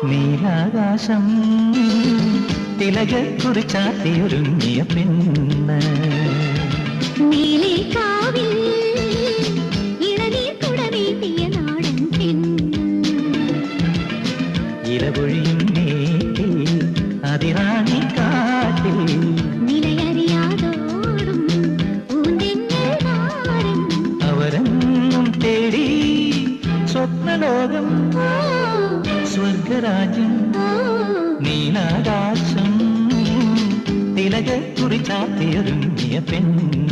നീലാകാശം തിലകക്കുറിച്ചാത്തിയൊരുങ്ങിയ പെണ്ണ് നീലേ കാവിൽ ഇളനീർ കുടവീട്ടിയ നാടൻ പെണ്ണ് ഇലപൊഴിയും മേട്ടിൽ അതിറാണി കാട്ടിൽ നിലയറിയാതോടും പൂന്തെന്നൽ മാറും അവരെന്നും തേടി സ്വപ്നലോകം സ്വർഗരാജ്യം നീലാകാശം തിലകക്കുറിച്ചാത്തിയൊരുങ്ങിയ പെണ്ണ്